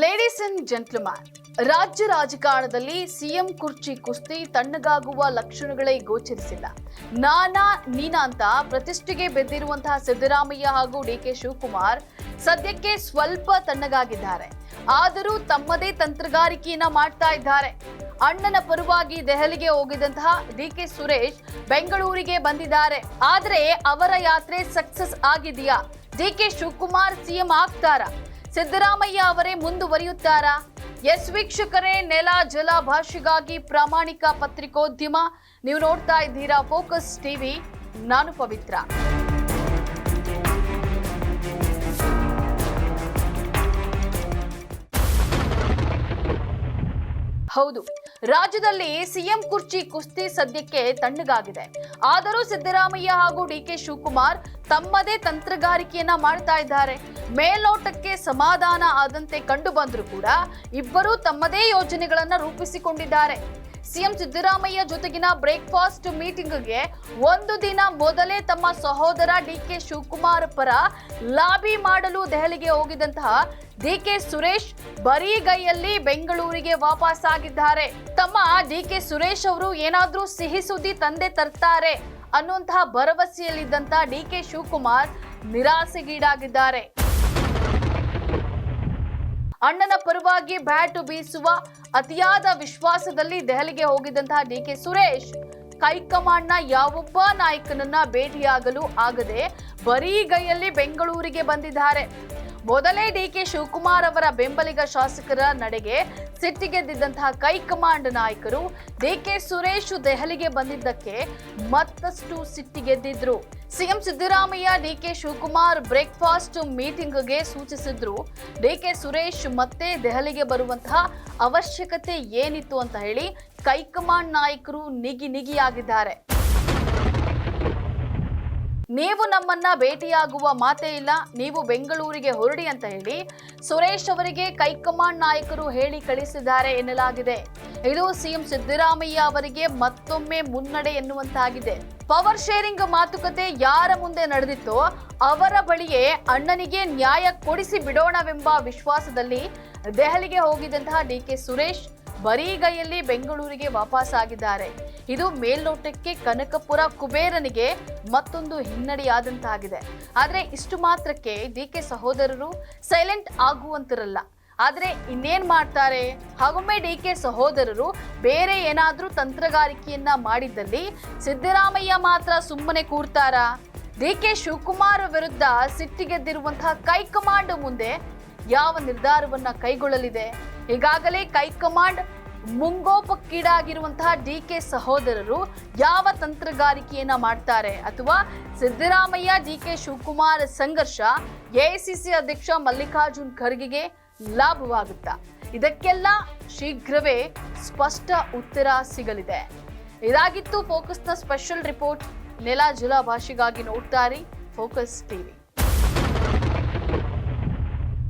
Ladies and gentleman, ರಾಜ್ಯ ರಾಜಕಾರಣದಲ್ಲಿ CM ಕುರ್ಚಿ ಕುಸ್ತಿ ತಣ್ಣಗಾಗುವ ಲಕ್ಷಣಗಳೇ ಗೋಚರಿಸಿಲ್ಲ. ನಾನಾ ನೀನಾ ಅಂತ ಪ್ರತಿಷ್ಠೆಗೆ ಬೆದ್ದಿರುವಂತಹ ಸಿದ್ದರಾಮಯ್ಯ ಹಾಗೂ ಡಿಕೆ ಶಿವಕುಮಾರ್ ಸದ್ಯಕ್ಕೆ ಸ್ವಲ್ಪ ತಣ್ಣಗಾಗಿದ್ದಾರೆ. ಆದರೂ ತಮ್ಮದೇ ತಂತ್ರಗಾರಿಕೆಯನ್ನ ಮಾಡ್ತಾ ಇದ್ದಾರೆ. ಅಣ್ಣನ ಪರವಾಗಿ ದೆಹಲಿಗೆ ಹೋಗಿದಂತಹ ಡಿಕೆ ಸುರೇಶ್ ಬೆಂಗಳೂರಿಗೆ ಬಂದಿದ್ದಾರೆ. ಆದರೆ ಅವರ ಯಾತ್ರೆ ಸಕ್ಸಸ್ ಆಗಿದೆಯಾ? ಡಿಕೆ ಶಿವಕುಮಾರ್ ಸಿಎಂ ಆಗ್ತಾರಾ? ಸಿದ್ದರಾಮಯ್ಯ ಅವರೇ ಮುಂದುವರಿಯುತ್ತಾರಾ? ಎಸ್ ವೀಕ್ಷಕರೇ, ನೆಲ ಜಲ ಭಾಷೆಗಾಗಿ ಪ್ರಾಮಾಣಿಕ ಪತ್ರಿಕೋದ್ಯಮ. ನೀವು ನೋಡ್ತಾ ಇದ್ದೀರಾ ಫೋಕಸ್ ಟಿವಿ. ನಾನು ಪವಿತ್ರ. ಹೌದು, ರಾಜ್ಯದಲ್ಲಿ ಸಿಎಂ ಕುರ್ಚಿ ಕುಸ್ತಿ ಸದ್ಯಕ್ಕೆ ತಣ್ಣಗಾಗಿದೆ. ಆದರೂ ಸಿದ್ದರಾಮಯ್ಯ ಹಾಗೂ ಡಿಕೆ ಶಿವಕುಮಾರ್ ತಮ್ಮದೇ ತಂತ್ರಗಾರಿಕೆಯನ್ನ ಮಾಡ್ತಾ ಇದ್ದಾರೆ. ಮೇಲ್ನೋಟಕ್ಕೆ ಸಮಾಧಾನ ಆದಂತೆ ಕಂಡು ಬಂದರೂ ಕೂಡ ಇಬ್ಬರು ತಮ್ಮದೇ ಯೋಜನೆಗಳನ್ನ ರೂಪಿಸಿಕೊಂಡಿದ್ದಾರೆ. ಸಿಎಂ ಸಿದ್ದರಾಮಯ್ಯ ಜೊತೆಗಿನ ಬ್ರೇಕ್ಫಾಸ್ಟ್ ಮೀಟಿಂಗ್ಗೆ ಒಂದು ದಿನ ಮೊದಲೇ ತಮ್ಮ ಸಹೋದರ ಡಿಕೆ ಶಿವಕುಮಾರ್ ಪರ ಲಾಬಿ ಮಾಡಲು ದೆಹಲಿಗೆ ಹೋಗಿದಂತಹ ಡಿಕೆ ಸುರೇಶ್ ಬರಿಗೈಯಲ್ಲಿ ಬೆಂಗಳೂರಿಗೆ ವಾಪಸ್ ಆಗಿದ್ದಾರೆ. ತಮ್ಮ ಡಿಕೆ ಸುರೇಶ್ ಅವರು ಏನಾದ್ರೂ ಸಿಹಿ ಸುದ್ದಿ ತಂದೆ ತರ್ತಾರೆ ಅನ್ನುವಂತಹ ಭರವಸೆಯಲ್ಲಿದ್ದಂತ ಡಿಕೆ ಶಿವಕುಮಾರ್ ನಿರಾಸೆಗೀಡಾಗಿದ್ದಾರೆ. ಅಣ್ಣನ ಪರವಾಗಿ ಬ್ಯಾಟ್ ಬೀಸುವ ಅತಿಯಾದ ವಿಶ್ವಾಸದಲ್ಲಿ ದೆಹಲಿಗೆ ಹೋಗಿದ್ದಂತಹ ಡಿಕೆ ಸುರೇಶ್ ಹೈಕಮಾಂಡ್ನ ಯಾವೊಬ್ಬ ನಾಯಕನನ್ನ ಭೇಟಿಯಾಗಲು ಆಗದೆ ಬರಿಗೈಯಲ್ಲಿ ಬೆಂಗಳೂರಿಗೆ ಬಂದಿದ್ದಾರೆ. ಮೊದಲೇ ಡಿಕೆ ಶಿವಕುಮಾರ್ ಅವರ ಬೆಂಬಲಿಗ ಶಾಸಕರ ನಡೆಗೆ ಸಿಟ್ಟಿಗೆದ್ದಿದ್ದಂತಹ ಹೈಕಮಾಂಡ್ ನಾಯಕರು ಡಿಕೆ ಸುರೇಶ್ ದೆಹಲಿಗೆ ಬಂದಿದ್ದಕ್ಕೆ ಮತ್ತಷ್ಟು ಸಿಟ್ಟಿಗೆದ್ದಿದ್ರು. ಸಿಎಂ ಸಿದ್ದರಾಮಯ್ಯ ಡಿಕೆ ಶಿವಕುಮಾರ್ ಬ್ರೇಕ್ಫಾಸ್ಟ್ ಮೀಟಿಂಗ್ಗೆ ಸೂಚಿಸಿದ್ರು. ಡಿಕೆ ಸುರೇಶ್ ಮತ್ತೆ ದೆಹಲಿಗೆ ಬರುವಂತಹ ಅವಶ್ಯಕತೆ ಏನಿತ್ತು ಅಂತ ಹೇಳಿ ಹೈಕಮಾಂಡ್ ನಾಯಕರು ನಿಗಿಯಾಗಿದ್ದಾರೆ. ನೀವು ನಮ್ಮನ್ನ ಭೇಟಿಯಾಗುವ ಮಾತೇ ಇಲ್ಲ, ನೀವು ಬೆಂಗಳೂರಿಗೆ ಹೊರಡಿ ಅಂತ ಹೇಳಿ ಸುರೇಶ್ ಅವರಿಗೆ ಹೈಕಮಾಂಡ್ ನಾಯಕರು ಹೇಳಿ ಕಳಿಸಿದ್ದಾರೆ ಎನ್ನಲಾಗಿದೆ. ಇದು ಸಿಎಂ ಸಿದ್ದರಾಮಯ್ಯ ಅವರಿಗೆ ಮತ್ತೊಮ್ಮೆ ಮುನ್ನಡೆ ಎನ್ನುವಂತಾಗಿದೆ. ಪವರ್ ಶೇರಿಂಗ್ ಮಾತುಕತೆ ಯಾರ ಮುಂದೆ ನಡೆದಿತ್ತೋ ಅವರ ಬಳಿಯೇ ಅಣ್ಣನಿಗೆ ನ್ಯಾಯ ಕೊಡಿಸಿ ಬಿಡೋಣವೆಂಬ ವಿಶ್ವಾಸದಲ್ಲಿ ದೆಹಲಿಗೆ ಹೋಗಿದಂತಹ ಡಿಕೆ ಸುರೇಶ್ ಬರಿಗೈಯಲ್ಲಿ ಬೆಂಗಳೂರಿಗೆ ವಾಪಸ್ ಆಗಿದ್ದಾರೆ. ಇದು ಮೇಲ್ನೋಟಕ್ಕೆ ಕನಕಪುರ ಕುಬೇರನಿಗೆ ಮತ್ತೊಂದು ಹಿನ್ನಡೆಯಾದಂತಾಗಿದೆ. ಆದ್ರೆ ಇಷ್ಟು ಮಾತ್ರಕ್ಕೆ ಡಿಕೆ ಸಹೋದರರು ಸೈಲೆಂಟ್ ಆಗುವಂತಿರಲ್ಲ. ಆದ್ರೆ ಇನ್ನೇನ್ ಮಾಡ್ತಾರೆ? ಹಾಗೊಮ್ಮೆ ಡಿಕೆ ಸಹೋದರರು ಬೇರೆ ಏನಾದ್ರೂ ತಂತ್ರಗಾರಿಕೆಯನ್ನ ಮಾಡಿದ್ದಲ್ಲಿ ಸಿದ್ದರಾಮಯ್ಯ ಮಾತ್ರ ಸುಮ್ಮನೆ ಕೂರ್ತಾರಾ? ಡಿಕೆ ಶಿವಕುಮಾರ್ ವಿರುದ್ಧ ಸಿಟ್ಟಿಗೆದ್ದಿರುವಂತಹ ಹೈಕಮಾಂಡ್ ಮುಂದೆ ಯಾವ ನಿರ್ಧಾರವನ್ನ ಕೈಗೊಳ್ಳಲಿದೆ? ಈಗಾಗಲೇ ಹೈಕಮಾಂಡ್ ಮುಂಗೋಪಕ್ಕೀಡಾಗಿರುವಂತಹ ಡಿಕೆ ಸಹೋದರರು ಯಾವ ತಂತ್ರಗಾರಿಕೆಯನ್ನ ಮಾಡ್ತಾರೆ? ಅಥವಾ ಸಿದ್ದರಾಮಯ್ಯ ಡಿಕೆ ಶಿವಕುಮಾರ್ ಸಂಘರ್ಷ ಎಐಸಿಸಿ ಅಧ್ಯಕ್ಷ ಮಲ್ಲಿಕಾರ್ಜುನ್ ಖರ್ಗೆಗೆ ಲಾಭವಾಗುತ್ತಾ? ಇದಕ್ಕೆಲ್ಲ ಶೀಘ್ರವೇ ಸ್ಪಷ್ಟ ಉತ್ತರ ಸಿಗಲಿದೆ. ಇದಾಗಿತ್ತು ಫೋಕಸ್ನ ಸ್ಪೆಷಲ್ ರಿಪೋರ್ಟ್. ನೆಲ ಜಲ ಭಾಷೆಗಾಗಿ ನೋಡ್ತಾರೆ ಫೋಕಸ್ ಟಿವಿ.